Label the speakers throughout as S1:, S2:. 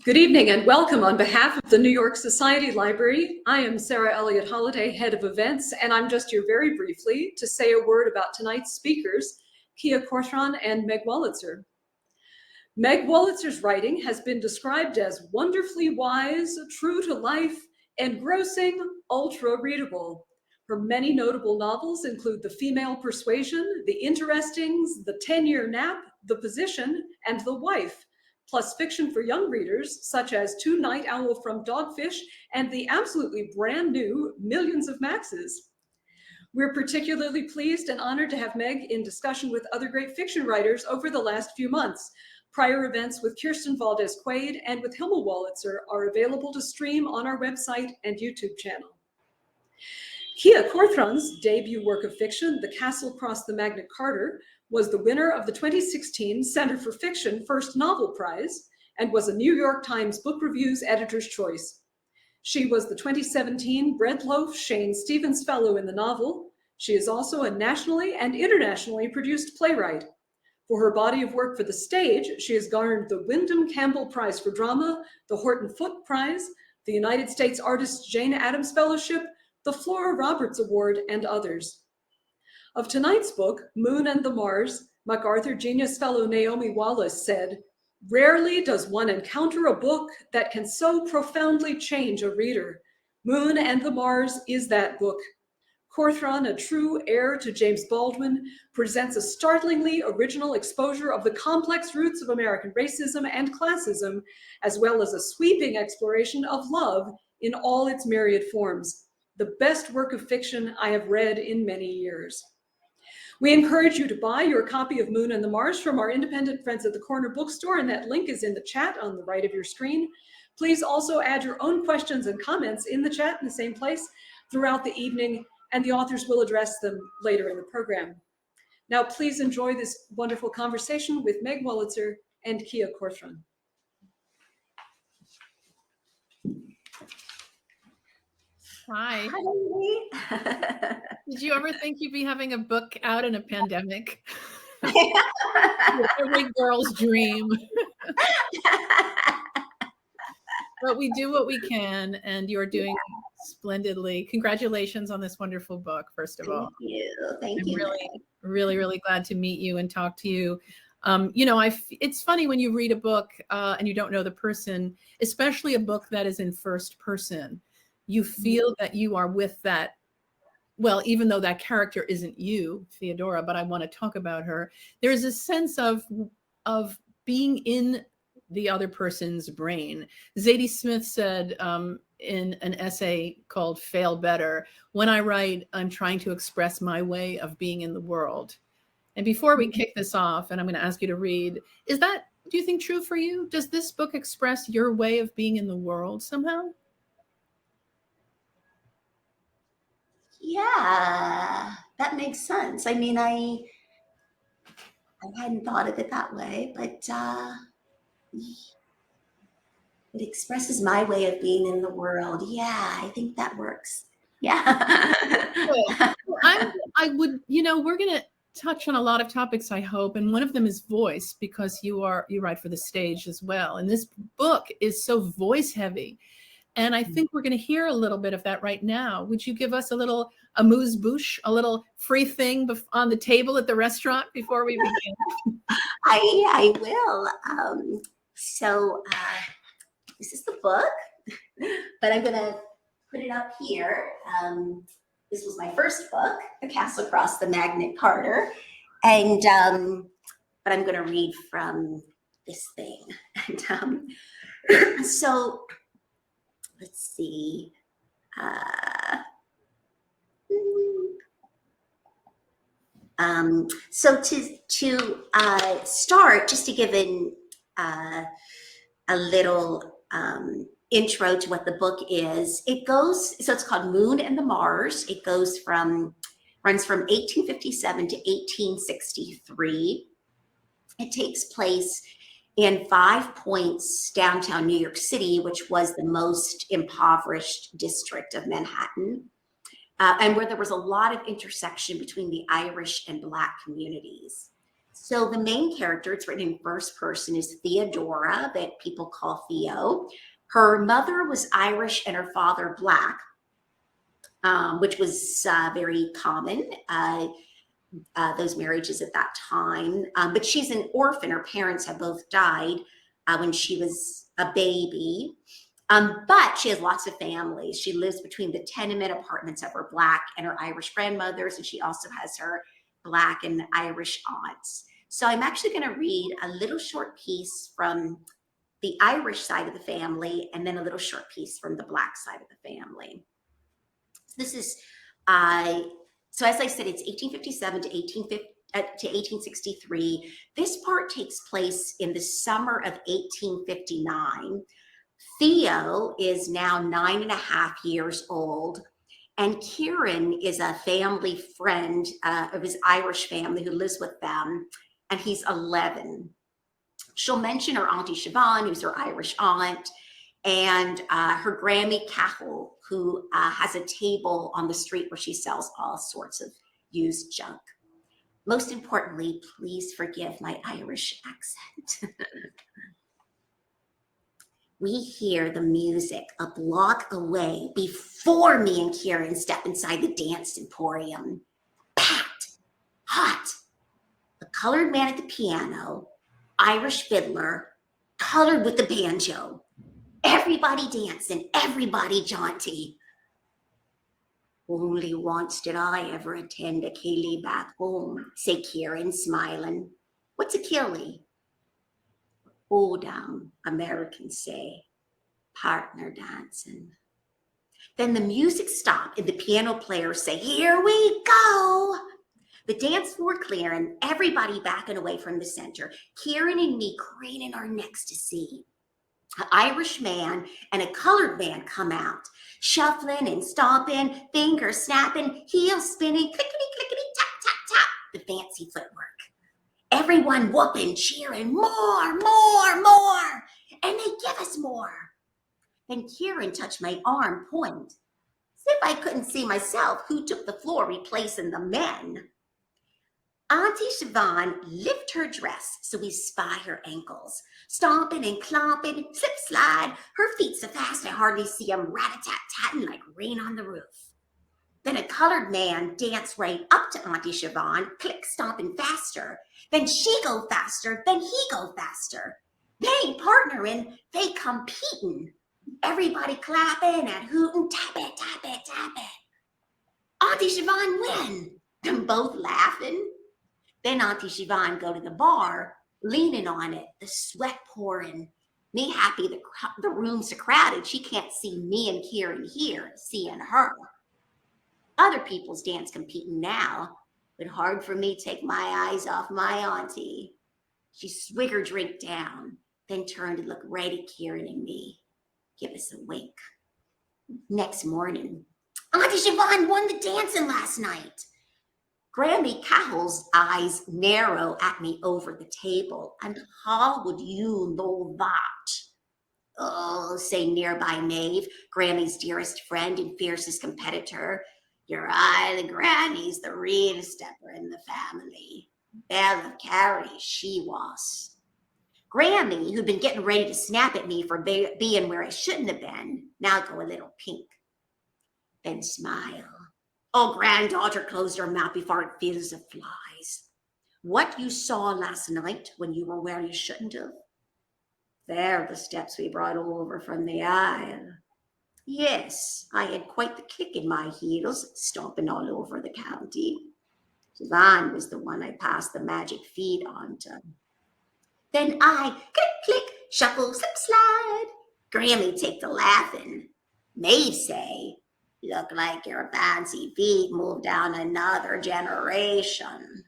S1: Good evening and welcome on behalf of the New York Society Library. I am Sarah Elliott Holliday, Head of Events, and I'm just here very briefly to say a word about tonight's speakers, Kia Corthron and Meg Wolitzer. Meg Wolitzer's writing has been described as wonderfully wise, true to life, engrossing, ultra-readable. Her many notable novels include The Female Persuasion, The Interestings, The 10-Year Nap, The Position, and The Wife, plus fiction for young readers, such as Two Night Owl from Dogfish and the absolutely brand new Millions of Maxes. We're particularly pleased and honored to have Meg in discussion with other great fiction writers over the last few months. Prior events with Kirsten Valdez-Quaid and with Hilma Wolitzer are available to stream on our website and YouTube channel. Kia Corthron's debut work of fiction, The Castle Across the Magna Carta, was the winner of the 2016 Center for Fiction First Novel Prize and was a New York Times Book Review's Editor's Choice. She was the 2017 Breadloaf Shane Stevens Fellow in the novel. She is also a nationally and internationally produced playwright. For her body of work for the stage, she has garnered the Wyndham Campbell Prize for Drama, the Horton Foote Prize, the United States Artist Jane Addams Fellowship, the Flora Roberts Award, and others. Of tonight's book, Moon and the Mars, MacArthur Genius Fellow Naomi Wallace said, "Rarely does one encounter a book that can so profoundly change a reader. Moon and the Mars is that book. Corthron, a true heir to James Baldwin, presents a startlingly original exposure of the complex roots of American racism and classism, as well as a sweeping exploration of love in all its myriad forms. The best work of fiction I have read in many years." We encourage you to buy your copy of Moon and the Mars from our independent friends at the Corner Bookstore, and that link is in the chat on the right of your screen. Please also add your own questions and comments in the chat in the same place throughout the evening, and the authors will address them later in the program. Now, please enjoy this wonderful conversation with Meg Wolitzer and Kia Corthron.
S2: Hi. Did you ever think you'd be having a book out in a pandemic? Every girl's dream. But we do what we can, and you're doing splendidly. Congratulations on this wonderful book, first of all.
S3: Thank you.
S2: I'm really glad to meet you and talk to you. It's funny when you read a book and you don't know the person, especially a book that is in first person. You feel that you are with that, well, even though that character isn't you, Theodora, but I want to talk about her. There's a sense of being in the other person's brain. Zadie Smith said in an essay called Fail Better, "When I write, I'm trying to express my way of being in the world." And before we kick this off, and I'm going to ask you to read, do you think true for you? Does this book express your way of being in the world somehow?
S3: Yeah, that makes sense. I mean, I hadn't thought of it that way, but it expresses my way of being in the world. Yeah, I think that works. Yeah.
S2: We're going to touch on a lot of topics, I hope, and one of them is voice, because you write for the stage as well. And this book is so voice heavy. And I think we're going to hear a little bit of that right now. Would you give us a little amuse-bouche, a little free thing on the table at the restaurant before we begin?
S3: I will. So this is the book, but I'm going to put it up here. This was my first book, The Castle Across the Magna Carta. And but I'm going to read from this thing. And so let's see. So to start, just to give a little intro to what the book is, so it's called Moon and the Mars. It runs from 1857 to 1863. It takes place in 5 Points, downtown New York City, which was the most impoverished district of Manhattan, and where there was a lot of intersection between the Irish and Black communities. So the main character, it's written in first person, is Theodora, that people call Theo. Her mother was Irish and her father Black, which was very common, those marriages at that time. But she's an orphan. Her parents have both died when she was a baby. But she has lots of families. She lives between the tenement apartments of her Black and her Irish grandmothers, and she also has her Black and Irish aunts. So I'm actually going to read a little short piece from the Irish side of the family, and then a little short piece from the Black side of the family. So this is, so as I said, it's 1857 to 1863. This part takes place in the summer of 1859. Theo is now 9.5 years old, and Kieran is a family friend of his Irish family who lives with them, and he's 11. She'll mention her Auntie Siobhan, who's her Irish aunt, and her Grammy Cahill, who has a table on the street where she sells all sorts of used junk. Most importantly, please forgive my Irish accent. We hear the music a block away before me and Kieran step inside the dance emporium. Packed, hot. The colored man at the piano, Irish fiddler, colored with the banjo. Everybody dancing, everybody jaunty. Only once did I ever attend a ceilidh back home, say Kieran, smiling. What's a ceilidh? Oh, down, Americans say, partner dancing. Then the music stopped and the piano players say, here we go. The dance floor clearing, everybody backing away from the center. Kieran and me craning our necks to see. An Irish man and a colored man come out, shuffling and stomping, fingers snapping, heels spinning, clickety, clickety, tap, tap, tap, the fancy footwork. Everyone whooping, cheering, more, more, more, and they give us more. Then Kieran touched my arm, point, as if I couldn't see myself who took the floor replacing the men. Auntie Siobhan lift her dress so we spy her ankles, stomping and clomping, slip slide, her feet so fast I hardly see them rat-a-tat-tatting like rain on the roof. Then a colored man danced right up to Auntie Siobhan, click stomping faster. Then she go faster, then he go faster. They ain't partnering, they competing. Everybody clapping and hooting, tap it, tap it, tap it. Auntie Siobhan win. Them both laughing. Then Auntie Siobhan go to the bar, leaning on it, the sweat pouring. Me happy the room's so crowded, she can't see me and Kieran here, seeing her. Other people's dance competing now, but hard for me to take my eyes off my auntie. She swig her drink down, then turned to look right at Kieran and me. Give us a wink. Next morning, Auntie Siobhan won the dancing last night. Grammy Cahill's eyes narrow at me over the table. And how would you know that? Oh, say nearby Maeve, Grammy's dearest friend and fiercest competitor. Your eye, the granny's the real stepper in the family. Belle of Carey, she was. Grammy, who'd been getting ready to snap at me for being where I shouldn't have been, now go a little pink. Then smile. Oh, granddaughter closed her mouth before it fills of flies. What you saw last night when you were where you shouldn't have? There the steps we brought over from the aisle. Yes, I had quite the kick in my heels, stomping all over the county. Siobhan was the one I passed the magic feet on to. Then I click, click, shuffle, slip, slide. Grammy take the laughing. Maeve say, look like your fancy feet moved down another generation.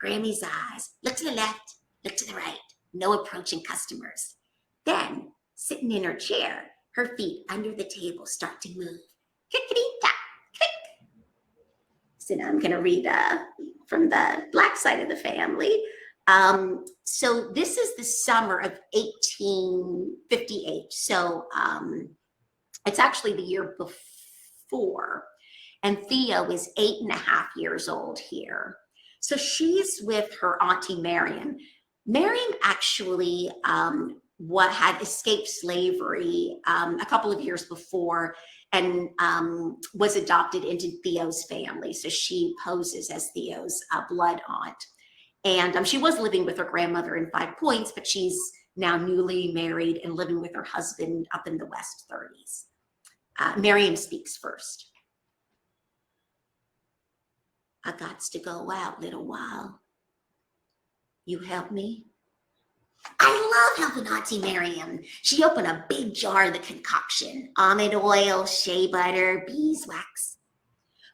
S3: Grammy's eyes, look to the left, look to the right, no approaching customers. Then, sitting in her chair, her feet under the table start to move. Clickety-tap, click. So now I'm going to read from the Black side of the family. So this is the summer of 1858. So it's actually the year before. And Theo is 8.5 years old here. So she's with her Auntie Miriam. Miriam actually what had escaped slavery a couple of years before and was adopted into Theo's family. So she poses as Theo's blood aunt. And she was living with her grandmother in Five Points, but she's now newly married and living with her husband up in the West 30s. Miriam speaks first. I gots to go out little while. You help me? I love helping Auntie Miriam. She opened a big jar of the concoction, almond oil, shea butter, beeswax.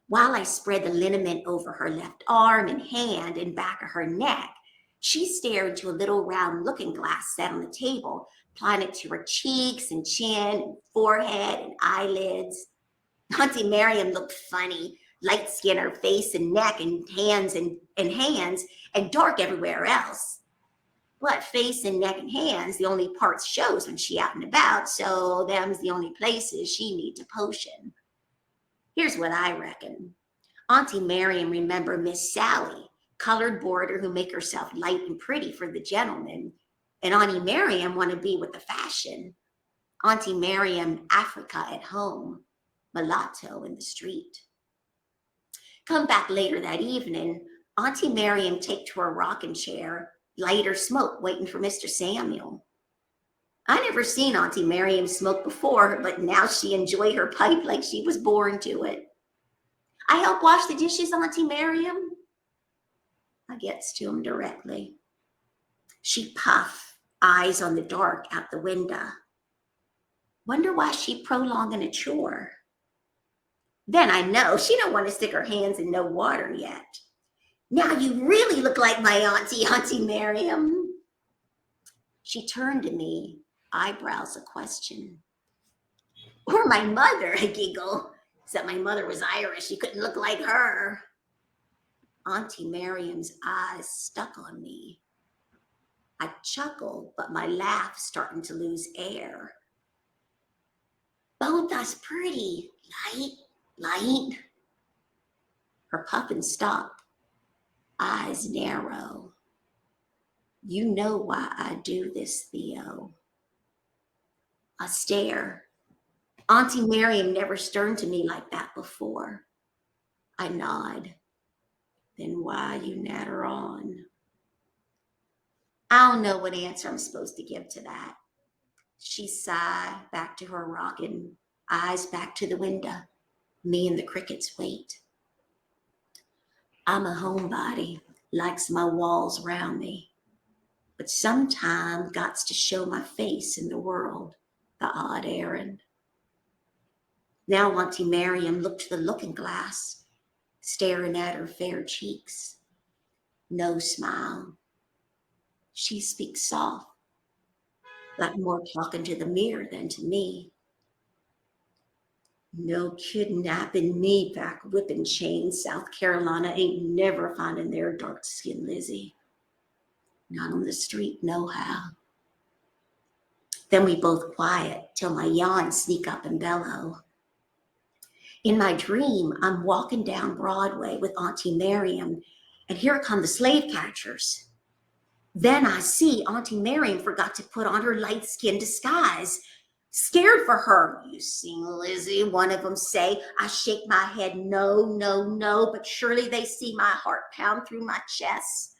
S3: While I spread the liniment over her left arm and hand and back of her neck, she stared into a little round looking glass set on the table, applying it to her cheeks and chin and forehead and eyelids. Auntie Miriam looked funny, light skin her face and neck and hands and dark everywhere else. But face and neck and hands, the only parts shows when she out and about, so them's the only places she need to potion. Here's what I reckon. Auntie Miriam remember Miss Sally, colored boarder who make herself light and pretty for the gentleman, and Auntie Miriam want to be with the fashion. Auntie Miriam, Africa at home, mulatto in the street. Come back later that evening, Auntie Miriam take to her rocking chair, light her smoke, waiting for Mr. Samuel. I never seen Auntie Miriam smoke before, but now she enjoy her pipe like she was born to it. I help wash the dishes, Auntie Miriam. I gets to him directly. She puff, eyes on the dark out the window. Wonder why she prolonging a chore. Then I know she don't want to stick her hands in no water yet. Now you really look like my auntie, Auntie Miriam. She turned to me, eyebrows a question. Or my mother, I giggle. Except my mother was Irish, she couldn't look like her. Auntie Miriam's eyes stuck on me. I chuckled, but my laugh starting to lose air. Both us pretty, light. Her puffin stopped, eyes narrow. You know why I do this, Theo. I stare. Auntie Miriam never stirred to me like that before. I nod. Then why you natter on? I don't know what answer I'm supposed to give to that. She sighed back to her rocking, eyes back to the window. Me and the crickets wait. I'm a homebody, likes my walls around me, but sometime gots to show my face in the world, the odd errand. Now Auntie Miriam looked to the looking glass, staring at her fair cheeks. No smile. She speaks soft, like more talking to the mirror than to me. No kidnapping me back whipping chains. South Carolina ain't never finding their dark-skinned Lizzie. Not on the street, nohow. Then we both quiet till my yawns sneak up and bellow. In my dream, I'm walking down Broadway with Auntie Miriam, and here come the slave catchers. Then I see Auntie Miriam forgot to put on her light-skinned disguise. Scared for her. You seen Lizzie, one of them say. I shake my head, no, but surely they see my heart pound through my chest.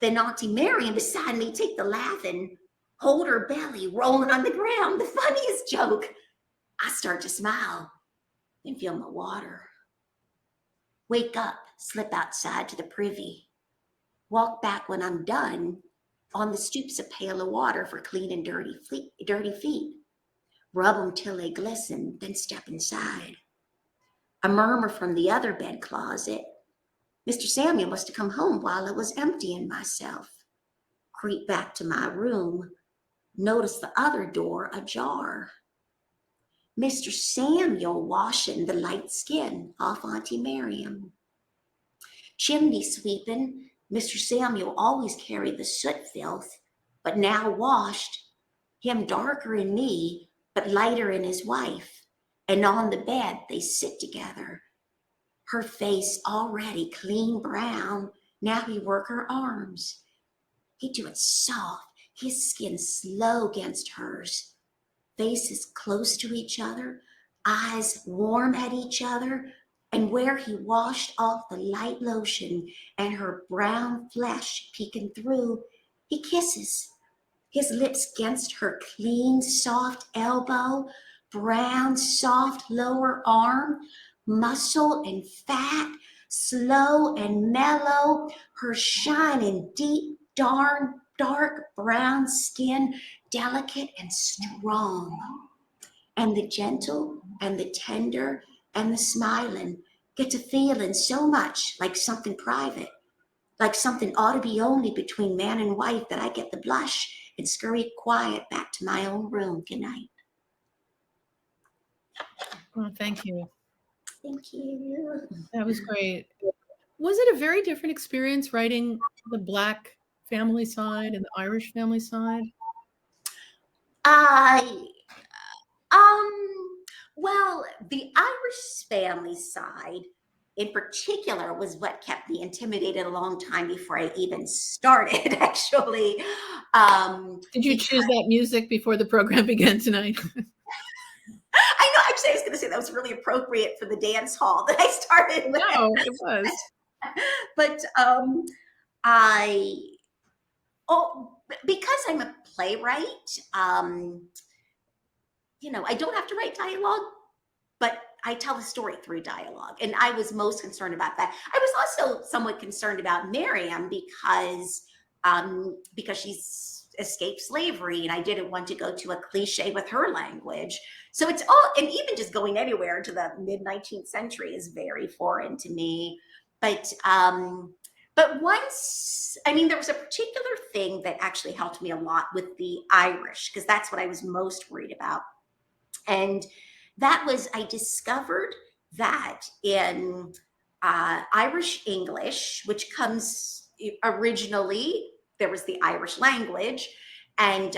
S3: Then Auntie Miriam beside me take the laugh and hold her belly, rolling on the ground, the funniest joke. I start to smile and feel my water. Wake up, slip outside to the privy. Walk back when I'm done. On the stoops a pail of water for clean and dirty feet. Rub them till they glisten, then step inside. A murmur from the other bed closet. Mr. Samuel must have come home while I was emptying myself. Creep back to my room. Notice the other door ajar. Mr. Samuel washing the light skin off Auntie Miriam. Chimney sweeping. Mr. Samuel always carried the soot filth, but now washed. Him darker in me, but lighter in his wife. And on the bed they sit together. Her face already clean brown. Now he work her arms. He do it soft, his skin slow against hers. Faces close to each other, eyes warm at each other, and where he washed off the light lotion and her brown flesh peeking through, he kisses. His lips against her clean, soft elbow, brown, soft lower arm, muscle and fat, slow and mellow, her shining deep, dark brown skin, delicate and strong. And the gentle and the tender and the smiling get to feeling so much like something private, like something ought to be only between man and wife, that I get the blush and scurry quiet back to my own room. Good night.
S2: Oh, thank you.
S3: Thank you.
S2: That was great. Was it a very different experience writing the Black family side and the Irish family side?
S3: Well, the Irish family side in particular was what kept me intimidated a long time before I even started, actually.
S2: Did you choose that music before the program began tonight?
S3: I know, actually, I was going to say that was really appropriate for the dance hall that I started with.
S2: No, it was.
S3: But because I'm a playwright, I don't have to write dialogue, but I tell the story through dialogue. And I was most concerned about that. I was also somewhat concerned about Miriam because she's escaped slavery, and I didn't want to go to a cliche with her language. So it's all, and even just going anywhere to the mid-19th century is very foreign to me. But once, there was a particular thing that actually helped me a lot with the Irish, because that's what I was most worried about. And that was, I discovered that in Irish English, which comes originally, there was the Irish language, and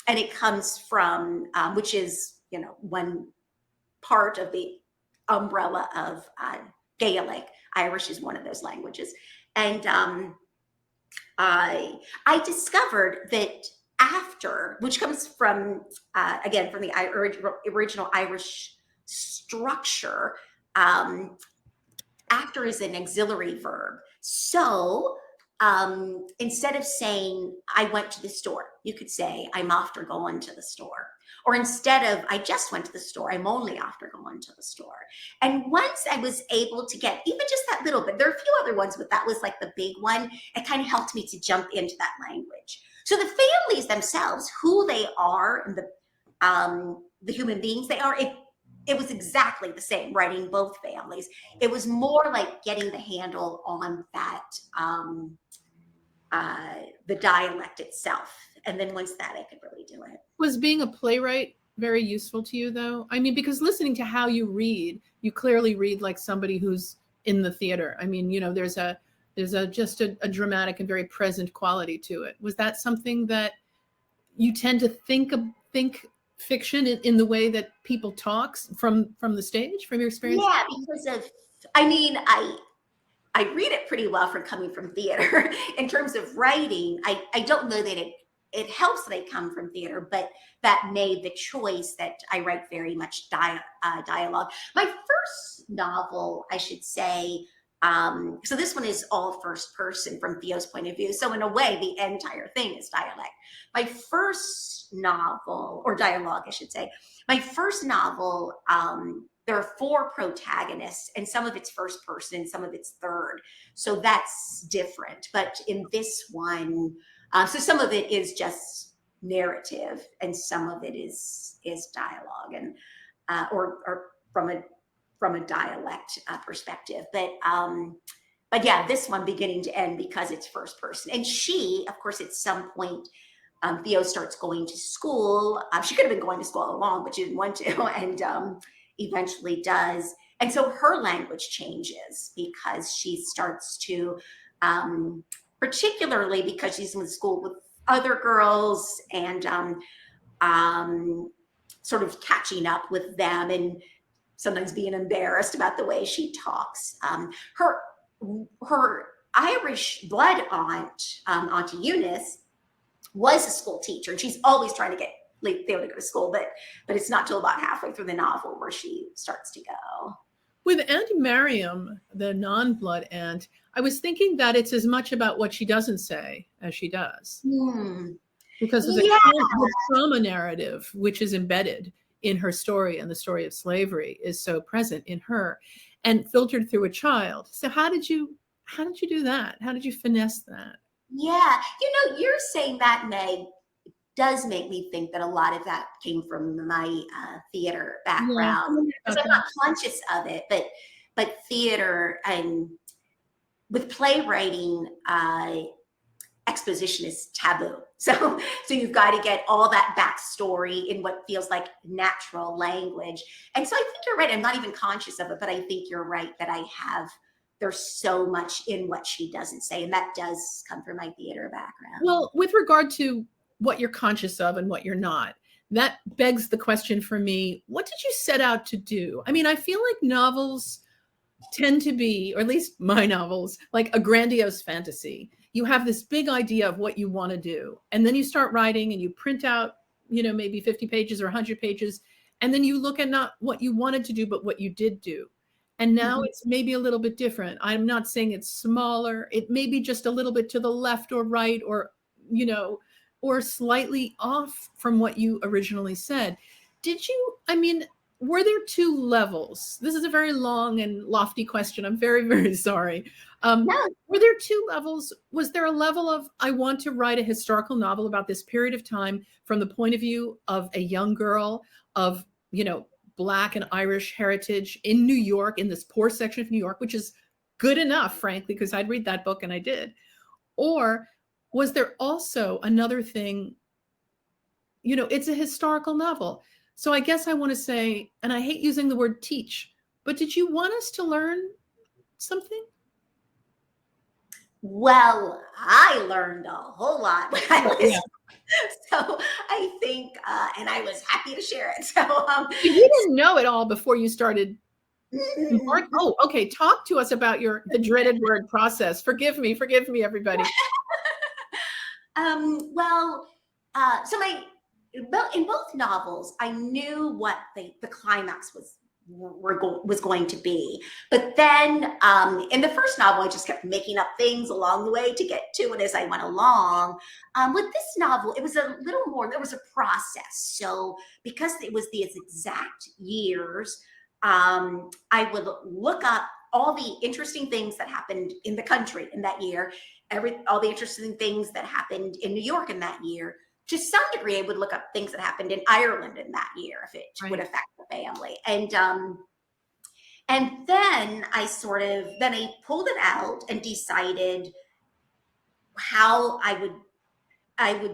S3: it comes from, which is, one part of the umbrella of Gaelic. Irish is one of those languages. And I discovered that after, which comes from, again, from the original Irish structure, after is an auxiliary verb. So instead of saying, I went to the store, you could say, I'm after going to the store. Or instead of, I just went to the store, I'm only after going to the store. And once I was able to get even just that little bit, there are a few other ones, but that was like the big one. It kind of helped me to jump into that language. So the families themselves, who they are, and the human beings they are, it was exactly the same, writing both families. It was more like getting the handle on that, the dialect itself. And then once that, I could really do it.
S2: Was being a playwright very useful to you, though? Because listening to how you read, you clearly read like somebody who's in the theater. There's just a dramatic and very present quality to it. Was that something that you tend to think fiction in the way that people talk from the stage, from your experience?
S3: Yeah, because of, I read it pretty well from coming from theater. In terms of writing, I don't know that it helps that I come from theater, but that made the choice that I write very much dialogue. My first novel, I should say, so this one is all first person from Theo's point of view. So in a way, the entire thing is dialect. My first novel, or dialogue, I should say, my first novel, there are 4 protagonists, and some of it's first person and some of it's third. So that's different. But in this one, so some of it is just narrative and some of it is dialogue, and or from a dialect perspective. But yeah, this one beginning to end, because it's first person. And she, of course, at some point, Theo starts going to school. She could have been going to school all along, but she didn't want to, and eventually does. And so her language changes because she starts to, particularly because she's in school with other girls and sort of catching up with them. And sometimes being embarrassed about the way she talks. Her Irish blood aunt, Auntie Eunice, was a school teacher, and she's always trying to get Theo to go to school, but it's not till about halfway through the novel where she starts to go.
S2: With Aunt Miriam, the non-blood aunt, I was thinking that it's as much about what she doesn't say as she does. Because of the trauma narrative, which is embedded in her story, and the story of slavery is so present in her and filtered through a child. So how did you do that? How did you finesse that?
S3: Yeah, you're saying that, Meg, does make me think that a lot of that came from my theater background. Because I'm not conscious of it, but theater and with playwriting, exposition is taboo. So you've got to get all that backstory in what feels like natural language. And so I think you're right. I'm not even conscious of it, but I think you're right that there's so much in what she doesn't say. And that does come from my theater background.
S2: Well, with regard to what you're conscious of and what you're not, that begs the question for me, what did you set out to do? I mean, I feel like novels tend to be, or at least my novels, like a grandiose fantasy. You have this big idea of what you want to do, and then you start writing and you print out, maybe 50 pages or 100 pages, and then you look at not what you wanted to do, but what you did do. And now it's maybe a little bit different. I'm not saying it's smaller. It may be just a little bit to the left or right, or, or slightly off from what you originally said. Were there two levels? This is a very long and lofty question. I'm very, very sorry.
S3: No.
S2: Were there two levels? Was there a level of, I want to write a historical novel about this period of time from the point of view of a young girl of, Black and Irish heritage in New York, in this poor section of New York, which is good enough, frankly, because I'd read that book and I did. Or was there also another thing, it's a historical novel. So I guess I want to say, and I hate using the word teach, but did you want us to learn something?
S3: Well, I learned a whole lot when I was so I think, and I was happy to share it. So
S2: you didn't know it all before you started. Oh, okay. Talk to us about the dreaded word process. Forgive me, everybody.
S3: So in both novels, I knew what the climax was going to be. But then in the first novel, I just kept making up things along the way to get to it as I went along. With this novel, it was a little more, there was a process. So because it was these exact years, I would look up all the interesting things that happened in the country in that year, all the interesting things that happened in New York in that year. To some degree, I would look up things that happened in Ireland in that year, if it would affect the family. And then I pulled it out and decided how I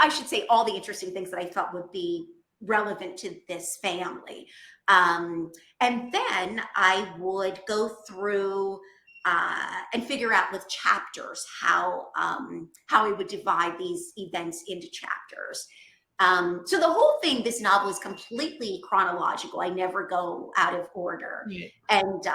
S3: should say all the interesting things that I thought would be relevant to this family. And then I would go through and figure out with chapters how I would divide these events into chapters. So the whole thing, this novel is completely chronological. I never go out of order. Yeah. And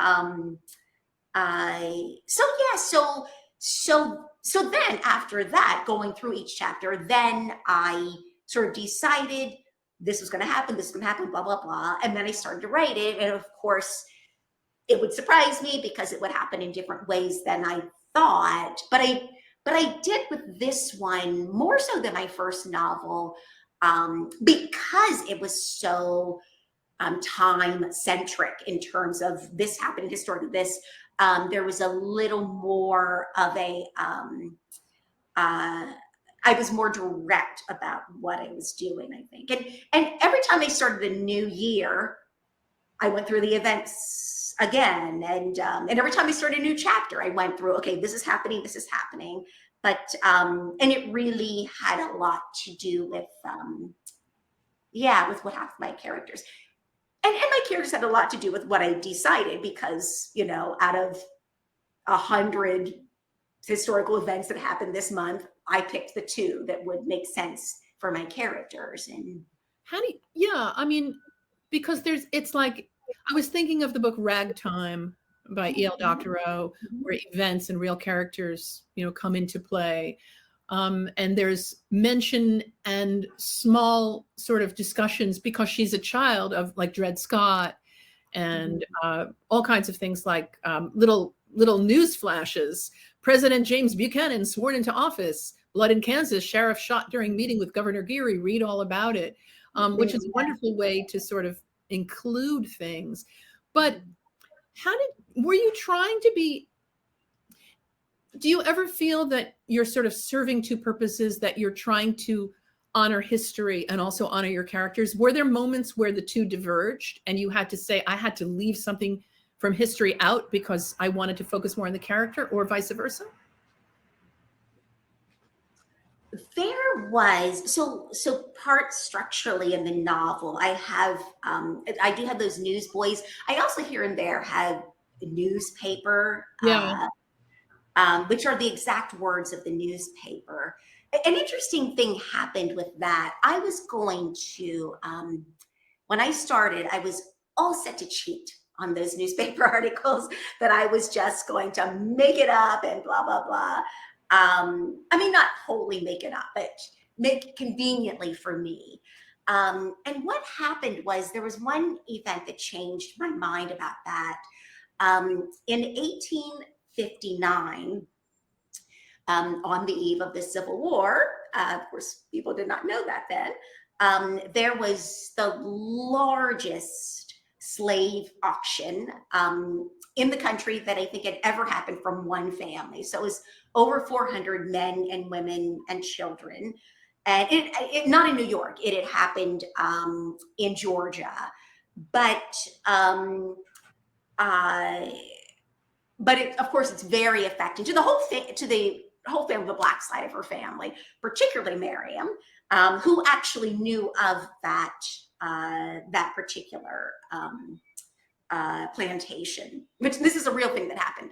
S3: so then after that, going through each chapter, then I sort of decided this was going to happen, blah, blah, blah. And then I started to write it. And of course, it would surprise me because it would happen in different ways than I thought. But I did with this one more so than my first novel, because it was so time-centric in terms of this happened historically. There was a little more of I was more direct about what I was doing, I think. And every time I started a new year, I went through the events again. And every time I started a new chapter, I went through, okay, this is happening. But, and it really had a lot to do with what happened to my characters. And my characters had a lot to do with what I decided because, out of 100 historical events that happened this month, I picked the 2 that would make sense for my characters. And
S2: because it's like I was thinking of the book Ragtime by E.L. Doctorow, where events and real characters, come into play. And there's mention and small sort of discussions because she's a child of like Dred Scott and all kinds of things like little news flashes. President James Buchanan sworn into office. Blood in Kansas. Sheriff shot during meeting with Governor Geary. Read all about it, which is a wonderful way to sort of include things. But were you trying to be? Do you ever feel that you're sort of serving two purposes, that you're trying to honor history and also honor your characters? Were there moments where the two diverged and you had to say, I had to leave something from history out because I wanted to focus more on the character, or vice versa?
S3: There was, so part structurally in the novel, I do have those newsboys. I also here and there have newspaper, which are the exact words of the newspaper. An interesting thing happened with that. I was going to, when I started, I was all set to cheat on those newspaper articles, that I was just going to make it up and blah, blah, blah. I mean, not wholly make it up, but make it conveniently for me. And what happened was there was one event that changed my mind about that. In 1859, on the eve of the Civil War, of course, people did not know that then, there was the largest slave auction in the country that I think had ever happened from one family. So it was over 400 men and women and children. And it not in New York, it had happened in Georgia. But of course, it's very affecting to the whole family, the Black side of her family, particularly Miriam, who actually knew of that particular plantation, which this is a real thing that happened.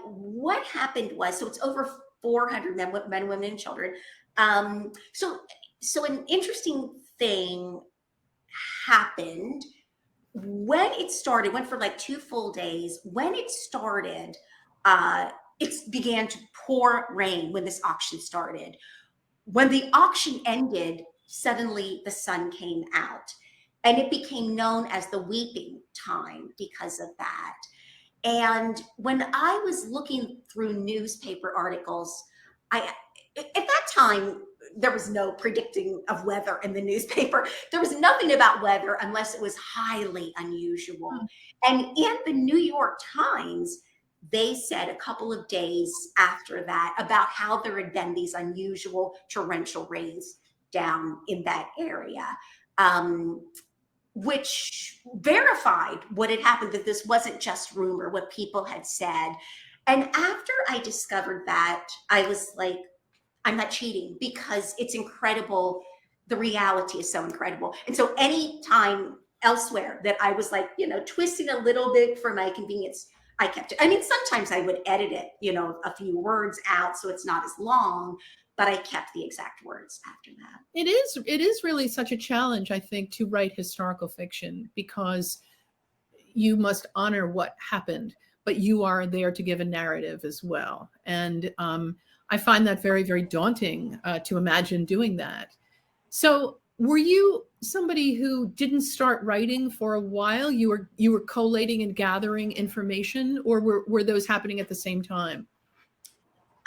S3: What happened was, so it's over 400 men, women, and children. So an interesting thing happened when it started. Went for like 2 full days. When it started, it began to pour rain when this auction started. When the auction ended, suddenly the sun came out, and it became known as the weeping time because of that. And when I was looking through newspaper articles, at that time, there was no predicting of weather in the newspaper. There was nothing about weather unless it was highly unusual. And in the New York Times, they said a couple of days after that about how there had been these unusual torrential rains down in that area, which verified what had happened, that this wasn't just rumor, what people had said. And after I discovered that, I was like, I'm not cheating, because it's incredible. The reality is so incredible. And so any time elsewhere that I was like, twisting a little bit for my convenience, I kept it. I mean, sometimes I would edit it, a few words out so it's not as long, but I kept the exact words after that.
S2: It is really such a challenge, I think, to write historical fiction, because you must honor what happened, but you are there to give a narrative as well. And I find that very, very daunting to imagine doing that. So were you somebody who didn't start writing for a while? You were collating and gathering information, or were those happening at the same time?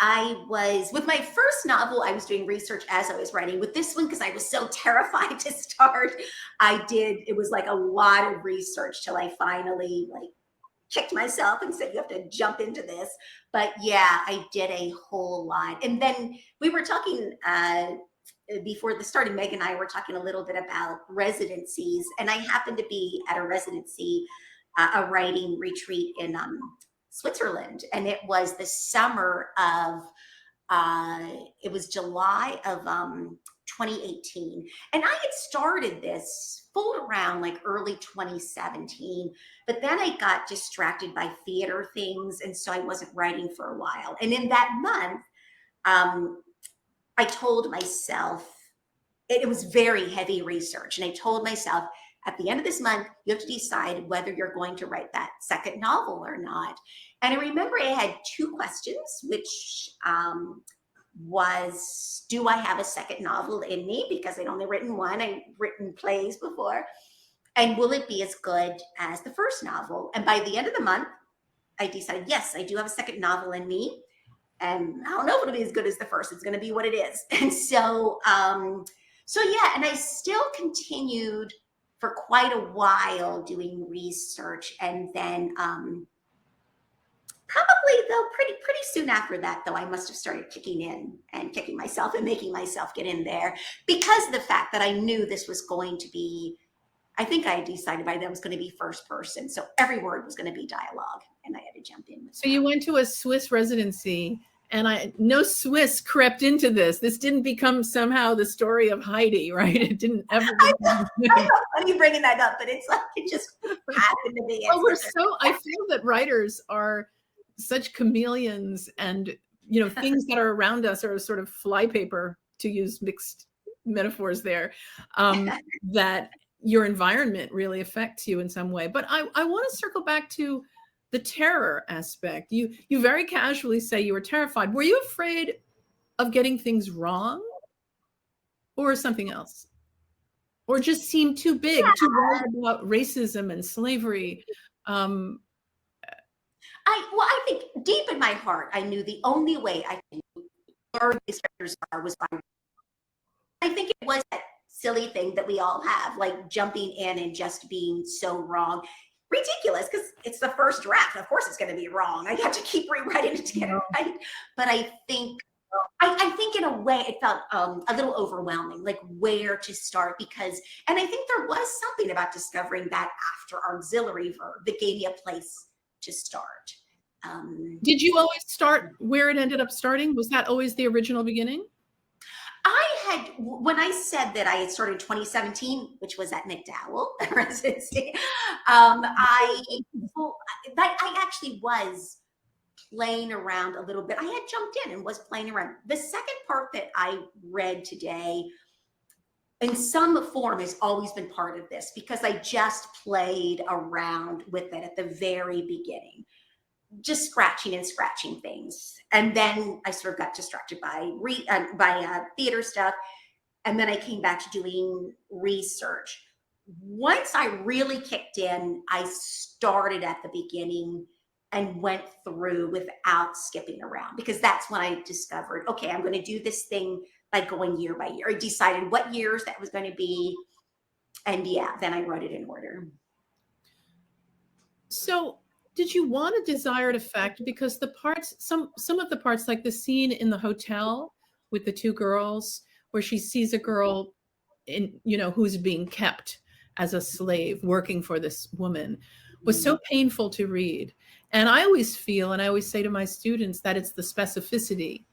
S3: I was, with my first novel, I was doing research as I was writing. With this one, because I was so terrified to start, it was like a lot of research till I finally kicked myself and said, you have to jump into this. But yeah, I did a whole lot. And then we were talking before the start, Meg and I were talking a little bit about residencies. And I happened to be at a residency, a writing retreat in Switzerland, and it was the summer of it was July of 2018, and I had started this fooled around like early 2017, but then I got distracted by theater things, and so I wasn't writing for a while. And in that month, I told myself, it was very heavy research, and I told myself, at the end of this month, you have to decide whether you're going to write that second novel or not. And I remember I had 2 questions, which was, do I have a second novel in me? Because I'd only written one. I'd written plays before. And will it be as good as the first novel? And by the end of the month, I decided, yes, I do have a second novel in me. And I don't know if it'll be as good as the first. It's going to be what it is. And so yeah, and I still continued for quite a while doing research. And then probably though pretty soon after that, though, I must have started kicking in and kicking myself and making myself get in there, because of the fact that I knew this was going to be, I think I decided by then it was going to be first person. So every word was going to be dialogue, and I had to jump in.
S2: So you went to a Swiss residency, and no Swiss crept into this. This didn't become somehow the story of Heidi, right? It didn't ever.
S3: I know funny bringing that up, but it's like it just happened to be.
S2: Well, I feel that writers are such chameleons, and things that are around us are sort of flypaper, to use mixed metaphors there, that your environment really affects you in some way. But I want to circle back to the terror aspect. You very casually say you were terrified. Were you afraid of getting things wrong, or something else? Or just seemed too big, too worried about racism and slavery?
S3: I think deep in my heart, I knew the only way I could learn these characters was by. I think it was that silly thing that we all have, like jumping in and just being so wrong. Ridiculous, because it's the first draft. Of course it's going to be wrong. I have to keep rewriting it to get it right. But I think in a way it felt a little overwhelming, like where to start, and I think there was something about discovering that after auxiliary verb that gave me a place to start.
S2: Did you always start where it ended up starting? Was that always the original beginning?
S3: When I said that I had started in 2017, which was at McDowell residency, I actually was playing around a little bit. I had jumped in and was playing around. The second part that I read today, in some form, has always been part of this, because I just played around with it at the very beginning, just scratching things. And then I sort of got distracted by theater stuff. And then I came back to doing research. Once I really kicked in, I started at the beginning and went through without skipping around, because that's when I discovered, okay, I'm going to do this thing by going year by year. I decided what years that was going to be. And yeah, then I wrote it in order.
S2: So did you want a desired effect? Because the parts, some of the parts, like the scene in the hotel with the 2 girls, where she sees a girl who's being kept as a slave working for this woman, was so painful to read. And I always feel, and I always say to my students, that it's the specificity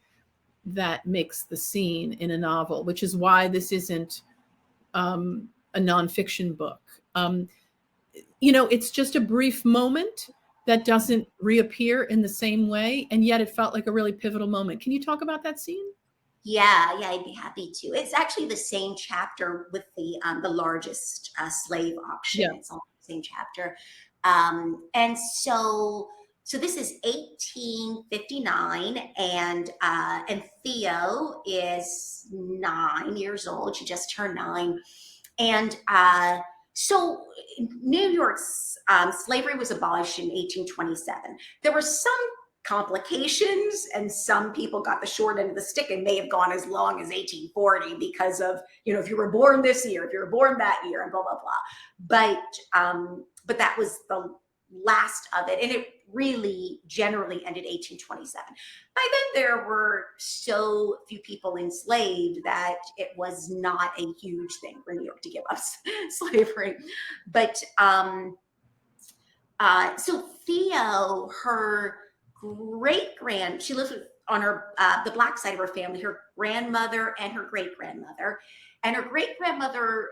S2: that makes the scene in a novel, which is why this isn't a nonfiction book. It's just a brief moment that doesn't reappear in the same way, and yet it felt like a really pivotal moment. Can you talk about that scene?
S3: Yeah, I'd be happy to. It's actually the same chapter with the largest slave auction. Yeah. It's all the same chapter. And so this is 1859, and Theo is 9 years old. She just turned 9. And so New York's slavery was abolished in 1827. There were some complications, and some people got the short end of the stick and may have gone as long as 1840 because of, if you were born this year, if you were born that year, and blah, blah, blah. But that was the last of it. And it really generally ended 1827. By then there were so few people enslaved that it was not a huge thing for New York to give up slavery. But so Theo, her she lives on her the Black side of her family, her grandmother and her great-grandmother. And her great-grandmother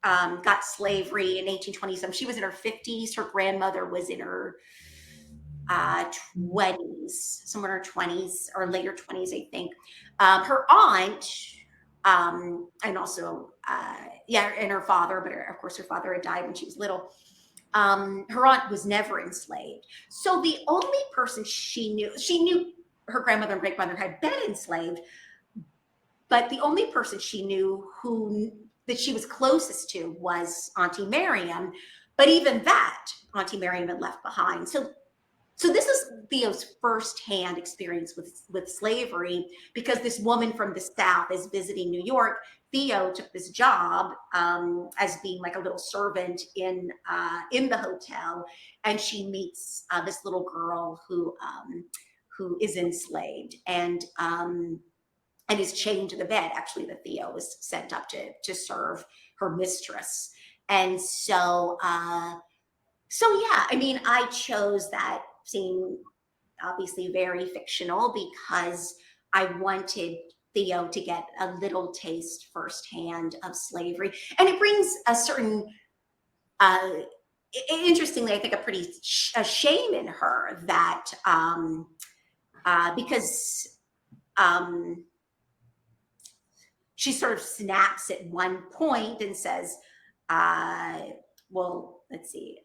S3: got slavery in 1827. She was in her 50s. Her grandmother was in her 20s, somewhere in her 20s or later 20s, I think. Her aunt and also, and her father, but of course her father had died when she was little. Her aunt was never enslaved. So the only person she knew her grandmother and great grandmother had been enslaved, but the only person she knew that she was closest to was Auntie Miriam. But even that, Auntie Miriam had left behind. So this is Theo's firsthand experience with slavery, because this woman from the South is visiting New York. Theo took this job as being like a little servant in the hotel, and she meets this little girl who is enslaved and is chained to the bed. Actually, that Theo was sent up to serve her mistress, and so yeah. I mean, I chose that scene, obviously very fictional, because I wanted Theo to get a little taste firsthand of slavery. And it brings a certain, interestingly, I think a shame in her that, because she sort of snaps at one point and says, well, let's see,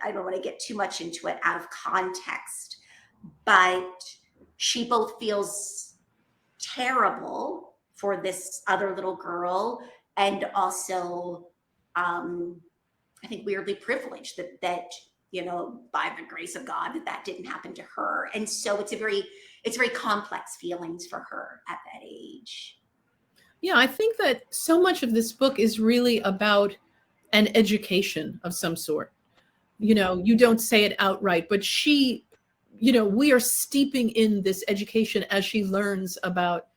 S3: I don't want to get too much into it out of context, but she both feels terrible for this other little girl, and also I think weirdly privileged that by the grace of God that didn't happen to her. And so it's very complex feelings for her at that age.
S2: Yeah, I think that so much of this book is really about an education of some sort. You don't say it outright, but she, we are steeping in this education as she learns about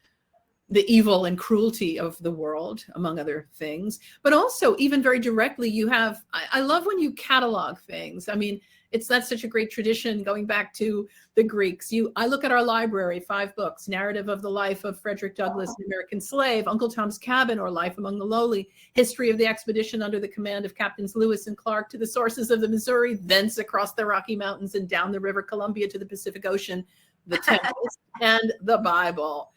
S2: the evil and cruelty of the world, among other things. But also, even very directly, I love when you catalog things. I mean, that's such a great tradition going back to the Greeks. I look at our library, 5 books: Narrative of the Life of Frederick Douglass, an American Slave; Uncle Tom's Cabin, or Life Among the Lowly; History of the Expedition under the command of Captains Lewis and Clark to the sources of the Missouri, thence across the Rocky Mountains and down the River Columbia to the Pacific Ocean, the Tempest, and the Bible.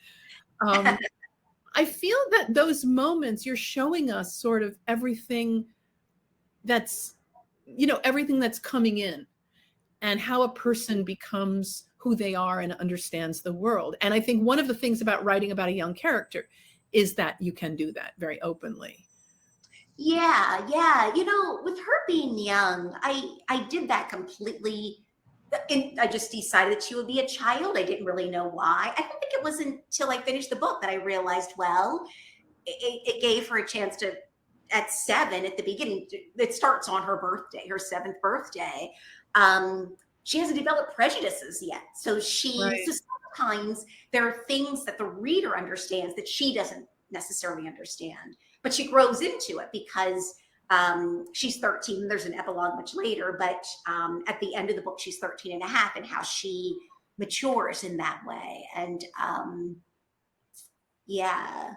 S2: I feel that those moments, you're showing us sort of everything that's coming in, and how a person becomes who they are and understands the world. And I think one of the things about writing about a young character is that you can do that very openly.
S3: Yeah. With her being young, I did that completely. And I just decided that she would be a child. I didn't really know why. I don't think it was until I finished the book that I realized, well, it gave her a chance to, at 7 at the beginning, it starts on her birthday, her 7th birthday. She hasn't developed prejudices yet. So sometimes there are things that the reader understands that she doesn't necessarily understand, but she grows into it because she's 13. There's an epilogue much later, but at the end of the book, she's 13 and a half, and how she matures in that way. And yeah.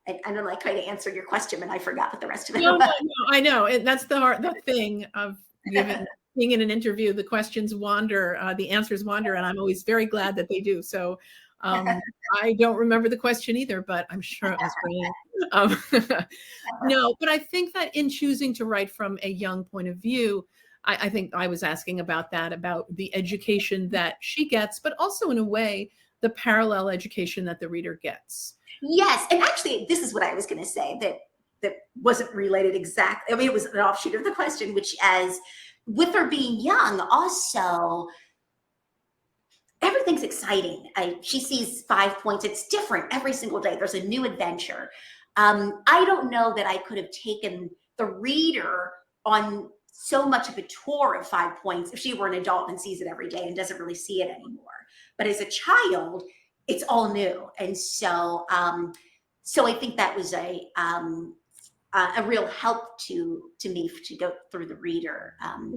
S3: I don't like trying to answer your question, but I forgot what the rest of it was.
S2: No, I know. And that's the thing of being in an interview. The questions wander, the answers wander, and I'm always very glad that they do. So I don't remember the question either, but I'm sure it was brilliant. No, but I think that in choosing to write from a young point of view, I think I was asking about the education that she gets, but also in a way, the parallel education that the reader gets.
S3: Yes. And actually, this is what I was going to say that wasn't related exactly. I mean, it was an offshoot of the question, which as with her being young, also, everything's exciting. She sees 5 points. It's different every single day. There's a new adventure. I don't know that I could have taken the reader on so much of a tour of 5 points if she were an adult and sees it every day and doesn't really see it anymore. But as a child, it's all new. And so I think that was a real help to me to go through the reader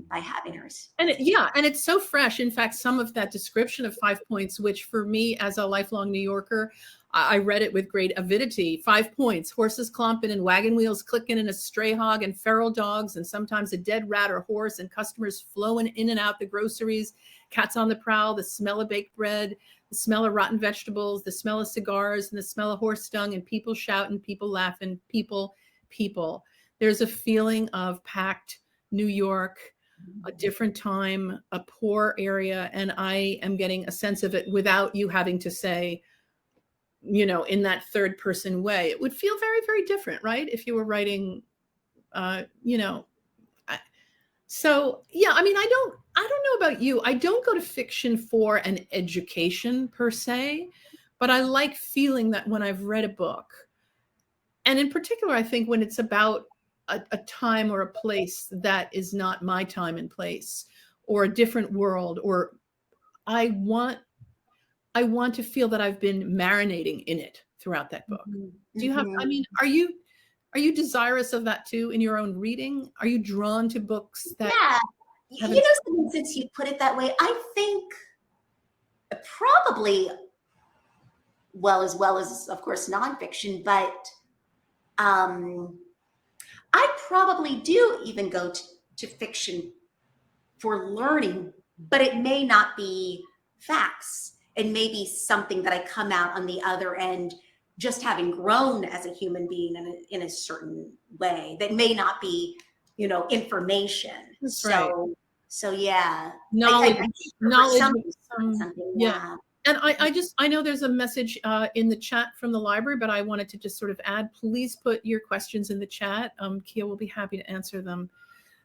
S3: by having hers.
S2: And it's so fresh. In fact, some of that description of 5 points, which for me as a lifelong New Yorker, I read it with great avidity. 5 points: horses clomping and wagon wheels clicking, and a stray hog and feral dogs, and sometimes a dead rat or horse, and customers flowing in and out the groceries, cats on the prowl, the smell of baked bread, the smell of rotten vegetables, the smell of cigars, and the smell of horse dung, and people shout and people laugh and people. There's a feeling of packed New York, a different time, a poor area, and I am getting a sense of it without you having to say, you know, in that third person way. It would feel very, very different, right? If you were writing, you know. So yeah, I mean, I don't know about you. I don't go to fiction for an education per se, but I like feeling that when I've read a book, and in particular, I think when it's about a time or a place that is not my time and place, or a different world, or I want to feel that I've been marinating in it throughout that book. Do you have, I mean, are you desirous of that too in your own reading? Are you drawn to books that?
S3: Yeah, you know, since you put it that way, I think probably as well as of course nonfiction, but I probably do even go to fiction for learning, but it may not be facts. It may be something that I come out on the other end just having grown as a human being in a certain way that may not be, you know, information.
S2: That's
S3: so yeah.
S2: Knowledge,
S3: something, yeah.
S2: And I know there's a message in the chat from the library, but I wanted to just sort of add, please put your questions in the chat. Kia will be happy to answer them.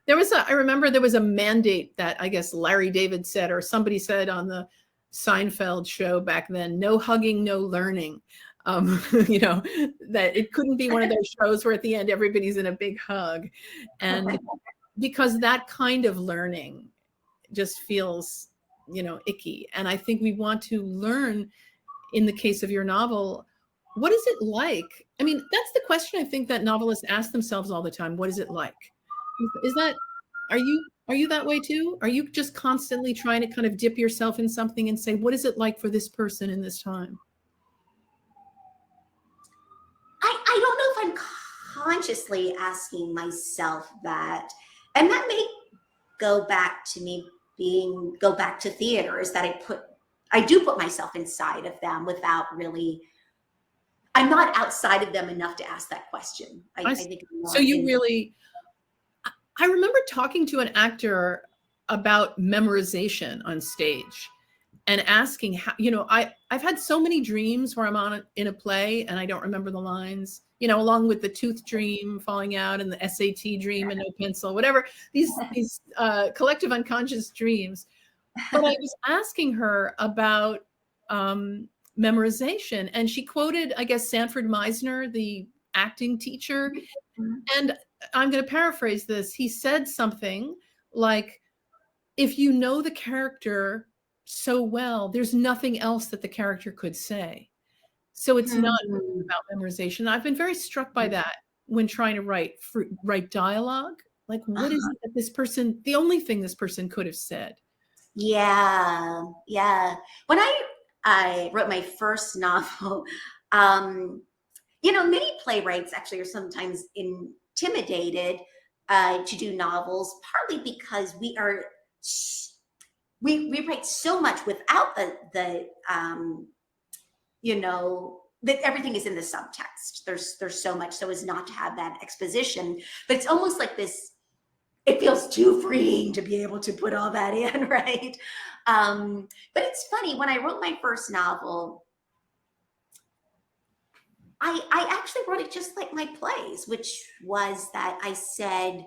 S2: I remember there was a mandate that I guess Larry David said, or somebody said on the Seinfeld show back then, no hugging, no learning. You know, that it couldn't be one of those shows where at the end everybody's in a big hug. And because that kind of learning just feels, you know, icky. And I think we want to learn, in the case of your novel, what is it like? I mean, that's the question I think that novelists ask themselves all the time. What is it like? Is that, are you that way too? Are you just constantly trying to kind of dip yourself in something and say, what is it like for this person in this time?
S3: I don't know if I'm consciously asking myself that. And that may go back to theater, is that I do put myself inside of them without really, I'm not outside of them enough to ask that question. I think
S2: so you really, I remember talking to an actor about memorization on stage and asking how, you know, I've had so many dreams where I'm in a play and I don't remember the lines, you know, along with the tooth dream falling out and the SAT dream and no pencil, whatever, these collective unconscious dreams. But I was asking her about memorization, and she quoted, I guess, Sanford Meisner, the acting teacher. And I'm going to paraphrase this. He said something like, if you know the character so well, there's nothing else that the character could say. So it's not about memorization. I've been very struck by that when trying to write dialogue. Like, what is it that this person, the only thing this person could have said?
S3: Yeah. When I wrote my first novel, you know, many playwrights actually are sometimes intimidated to do novels, partly because we write so much without the you know, that everything is in the subtext. There's so much so as not to have that exposition, but it's almost like this, it feels too freeing to be able to put all that in, right? But it's funny, when I wrote my first novel, I actually wrote it just like my plays, which was that I said,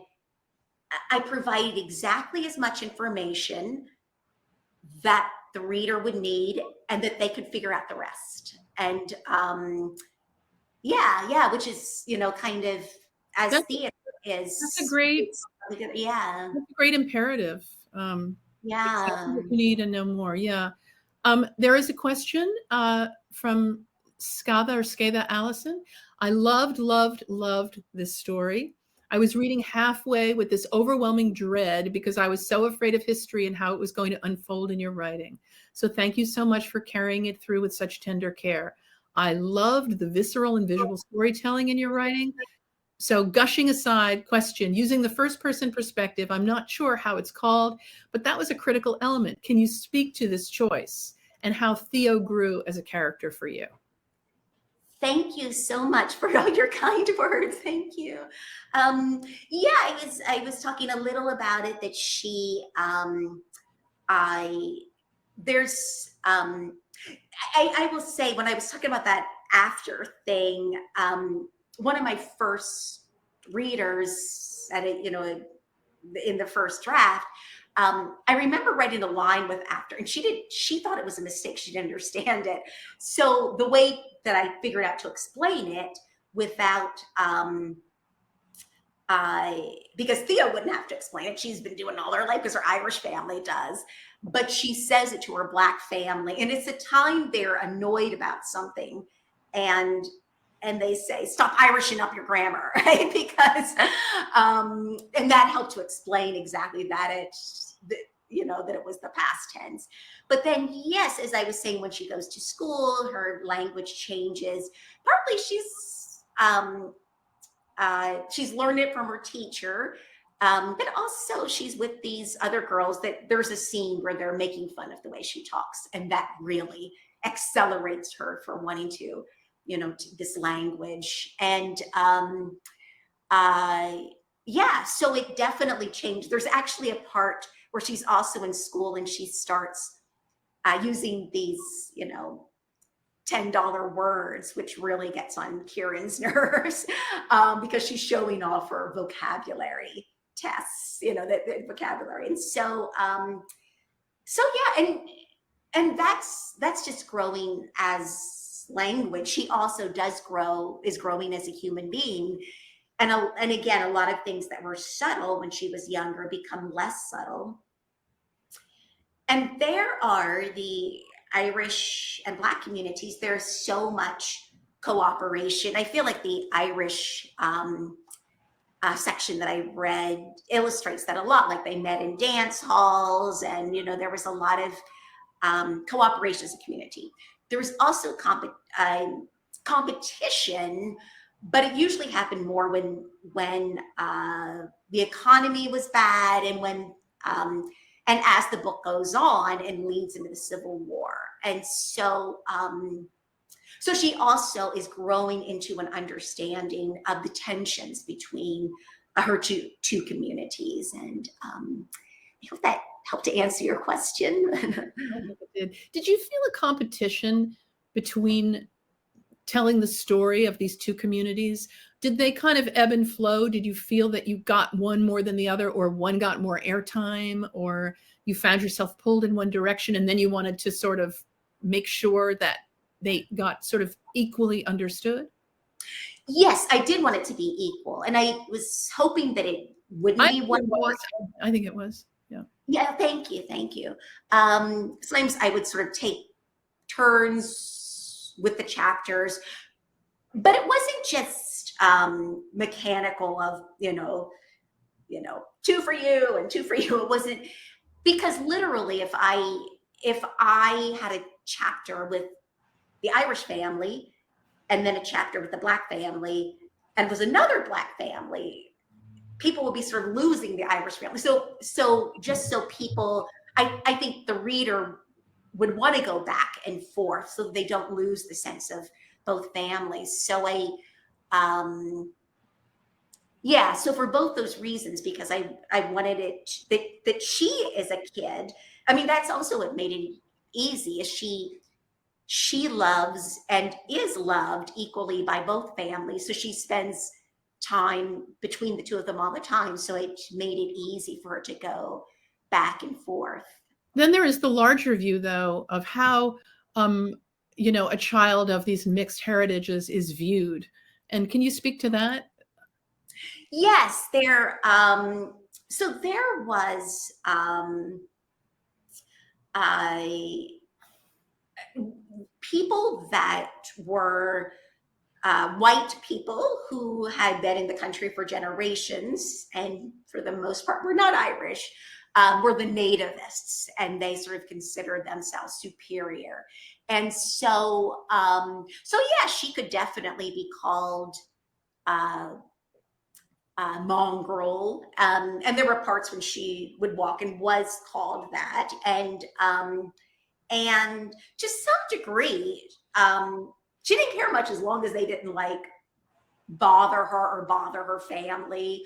S3: I provided exactly as much information that the reader would need and that they could figure out the rest. And yeah, which is, you know, kind of as theater is.
S2: That's a great,
S3: yeah.
S2: That's a great imperative.
S3: Yeah.
S2: Exactly what you need and no more. Yeah. There is a question from Skada Allison. I loved this story. I was reading halfway with this overwhelming dread because I was so afraid of history and how it was going to unfold in your writing. So thank you so much for carrying it through with such tender care. I loved the visceral and visual storytelling in your writing. So gushing aside, question, using the first person perspective, I'm not sure how it's called, but that was a critical element. Can you speak to this choice? and how Theo grew as a character for you.
S3: Thank you so much for all your kind words. Thank you. Yeah, I was talking a little about it, that she, I will say, when I was talking about that after thing, one of my first readers at it, in the first draft, I remember writing a line with after, and she thought it was a mistake. She didn't understand it. So the way that I figured out to explain it without, because Theo wouldn't have to explain it. She's been doing all her life because her Irish family does, but she says it to her Black family. And it's a time they're annoyed about something, and they say, stop Irishing up your grammar, right? Because, and that helped to explain exactly that that it was the past tense. But then, yes, as I was saying, when she goes to school, her language changes. Partly she's learned it from her teacher, but also she's with these other girls that there's a scene where they're making fun of the way she talks, and that really accelerates her for wanting to, this language. And yeah, so it definitely changed. There's actually a part where she's also in school and she starts using these, $10 words, which really gets on Kieran's nerves, because she's showing off her vocabulary tests, the vocabulary. And so yeah, and that's just growing as language. She also is growing as a human being. And again, a lot of things that were subtle when she was younger become less subtle. And there are the Irish and Black communities. There's so much cooperation. I feel like the Irish section that I read illustrates that a lot. Like, they met in dance halls, and there was a lot of cooperation as a community. There was also competition, but it usually happened more when the economy was bad, and when and as the book goes on and leads into the Civil War. And so so she also is growing into an understanding of the tensions between her two communities. And I hope that helped to answer your question.
S2: Did you feel a competition between telling the story of these two communities? Did they kind of ebb and flow? Did you feel that you got one more than the other, or one got more airtime, or you found yourself pulled in one direction and then you wanted to sort of make sure that they got sort of equally understood?
S3: Yes, I did want it to be equal. And I was hoping that it wouldn't be one more.
S2: I think it was. Yeah.
S3: Yeah, thank you. Thank you. Sometimes I would sort of take turns with the chapters, but it wasn't just mechanical of, 2 for you and 2 for you. It wasn't, because literally if I had a chapter with the Irish family and then a chapter with the Black family and was another Black family, people would be sort of losing the Irish family. So just so people, I think the reader would want to go back and forth so they don't lose the sense of both families. So yeah, so for both those reasons, because I wanted it that she is a kid. I mean, that's also what made it easy, is she loves and is loved equally by both families. So she spends time between the two of them all the time. So it made it easy for her to go back and forth.
S2: Then there is the larger view, though, of how, a child of these mixed heritages is viewed. And can you speak to that?
S3: Yes, so there was people that were white people who had been in the country for generations, and for the most part were not Irish, were the nativists, and they sort of considered themselves superior. And so yeah, she could definitely be called mongrel, and there were parts when she would walk and was called that, and And to some degree, she didn't care much as long as they didn't like bother her or bother her family.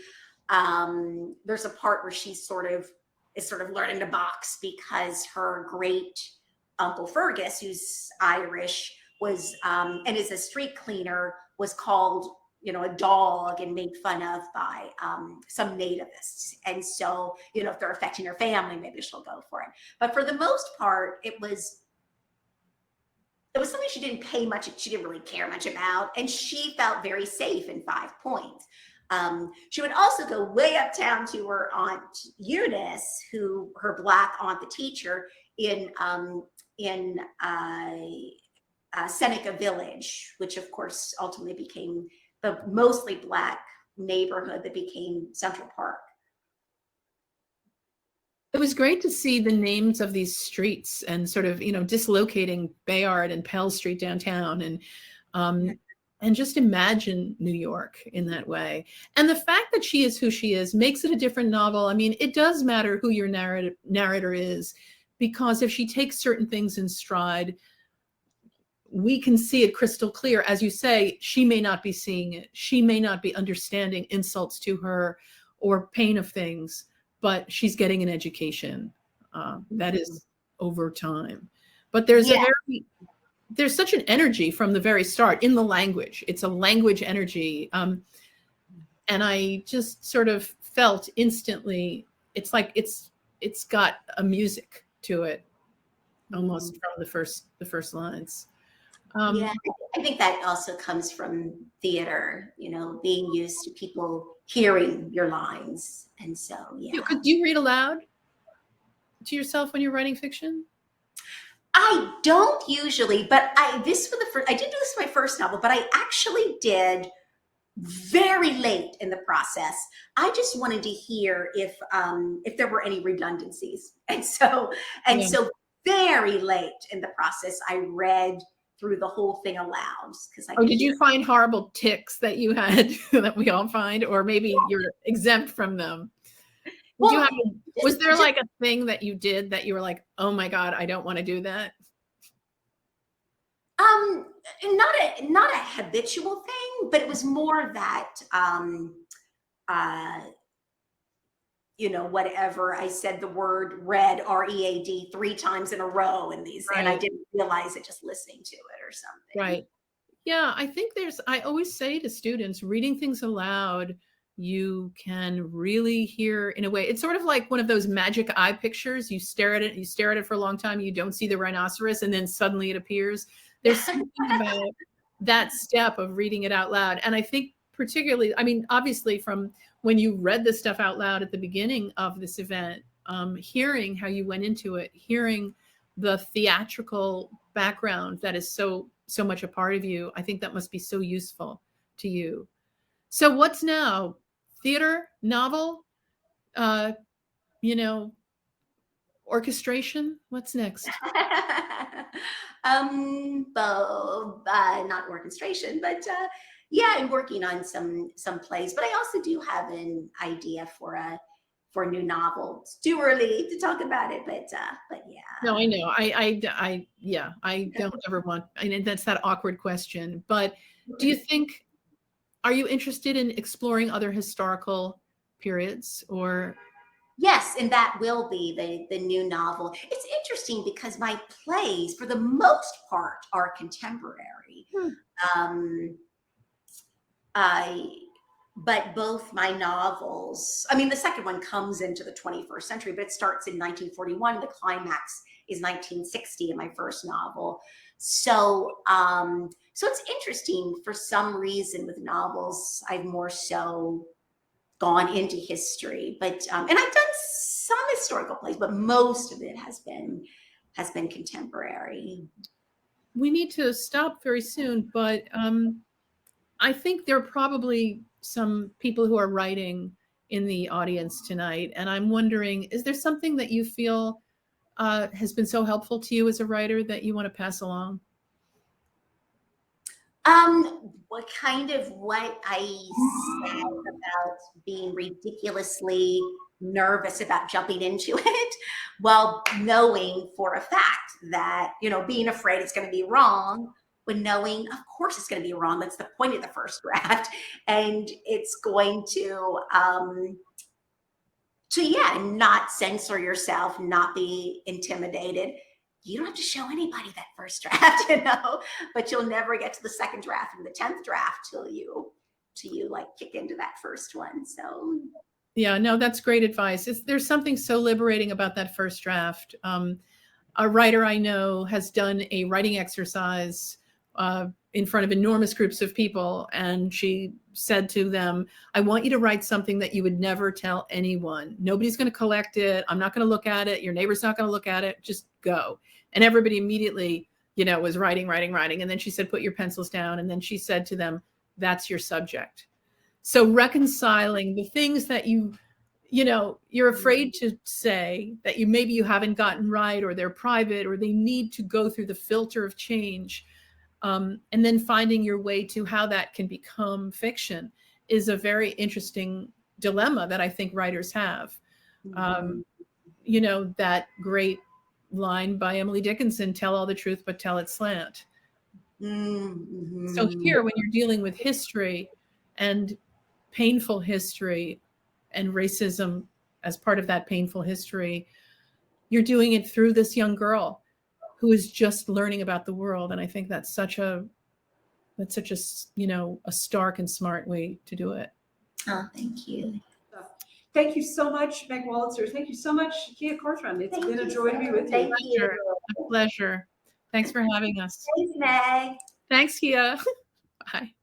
S3: There's a part where she is sort of learning to box because her great uncle Fergus, who's Irish, was and is a street cleaner, was called, you know, a dog and made fun of by some nativists. And so, you know, if they're affecting her family, maybe she'll go for it. But for the most part, it was something she didn't pay much, she didn't really care much about, and she felt very safe in Five Points. She would also go way uptown to her aunt Eunice, who her Black aunt, the teacher, in Seneca Village, which of course ultimately became the mostly Black neighborhood that became Central Park.
S2: It was great to see the names of these streets and sort of, you know, dislocating Bayard and Pell Street downtown, and just imagine New York in that way. And the fact that she is who she is makes it a different novel. I mean, it does matter who your narrator is, because if she takes certain things in stride, we can see it crystal clear. As you say, she may not be seeing it. She may not be understanding insults to her or pain of things, but she's getting an education that is over time. But there's there's such an energy from the very start in the language. It's a language energy. And I just sort of felt instantly, it's like it's got a music to it almost from the first lines.
S3: Yeah, I think that also comes from theater, you know, being used to people hearing your lines. And so, yeah.
S2: Do you read aloud to yourself when you're writing fiction?
S3: I don't usually, but I did do this for my first novel, but I actually did very late in the process. I just wanted to hear if there were any redundancies. And so very late in the process, I read through the whole thing aloud.
S2: Did you find horrible tics that you had that we all find, or maybe you're exempt from them? Was there like a thing that you did that you were like, oh my God, I don't want to do that?
S3: Not a habitual thing, but it was more that, you know, whatever, I said the word read, R-E-A-D, 3 times in a row in these, right. And I didn't realize it just listening to it or something.
S2: Right. Yeah, I think I always say to students, reading things aloud, you can really hear in a way. It's sort of like one of those magic eye pictures. You stare at it for a long time, you don't see the rhinoceros, and then suddenly it appears. There's something about that step of reading it out loud. And I think particularly, I mean, obviously from when you read this stuff out loud at the beginning of this event, hearing how you went into it, hearing the theatrical background that is so much a part of you, I think that must be so useful to you. So what's now? Theater, novel, you know, orchestration? What's next?
S3: Not orchestration, but yeah, I'm working on some plays, but I also do have an idea for a new novel. It's too early to talk about it, but yeah.
S2: No, I know. I don't ever want, I mean, that's that awkward question, but do you think, are you interested in exploring other historical periods or?
S3: Yes, and that will be the new novel. It's interesting because my plays, for the most part, are contemporary. But both my novels, I mean, the second one comes into the 21st century, but it starts in 1941. The climax is 1960 in my first novel. So it's interesting. For some reason with novels, I've more so gone into history, but and I've done some historical plays, but most of it has been contemporary.
S2: We need to stop very soon, but I think there are probably some people who are writing in the audience tonight, and I'm wondering, is there something that you feel has been so helpful to you as a writer that you want to pass along?
S3: what I said about being ridiculously nervous about jumping into it, while knowing for a fact that, being afraid it's going to be wrong, but knowing, of course, it's going to be wrong. That's the point of the first draft. And it's going to not censor yourself, not be intimidated. You don't have to show anybody that first draft, but you'll never get to the second draft and the 10th draft till you like kick into that first one. So
S2: yeah, no, that's great advice. There's something so liberating about that first draft. A writer I know has done a writing exercise in front of enormous groups of people. And she said to them, I want you to write something that you would never tell anyone. Nobody's going to collect it. I'm not going to look at it. Your neighbor's not going to look at it. Just go. And everybody immediately, was writing. And then she said, put your pencils down. And then she said to them, that's your subject. So reconciling the things that you're afraid to say, that maybe you haven't gotten right, or they're private, or they need to go through the filter of change. And then finding your way to how that can become fiction is a very interesting dilemma that I think writers have. That great line by Emily Dickinson, tell all the truth, but tell it slant.
S3: Mm-hmm.
S2: So here, when you're dealing with history and painful history and racism as part of that painful history, you're doing it through this young girl who is just learning about the world. And I think that's such a stark and smart way to do it.
S3: Oh, thank you.
S1: Thank you so much, Meg Wolitzer. Thank you so much, Kia Corthron. It's been a joy to be with you.
S3: Thank you.
S2: A pleasure. Thanks for having us.
S3: Thanks, Meg.
S2: Thanks, Kia. Bye.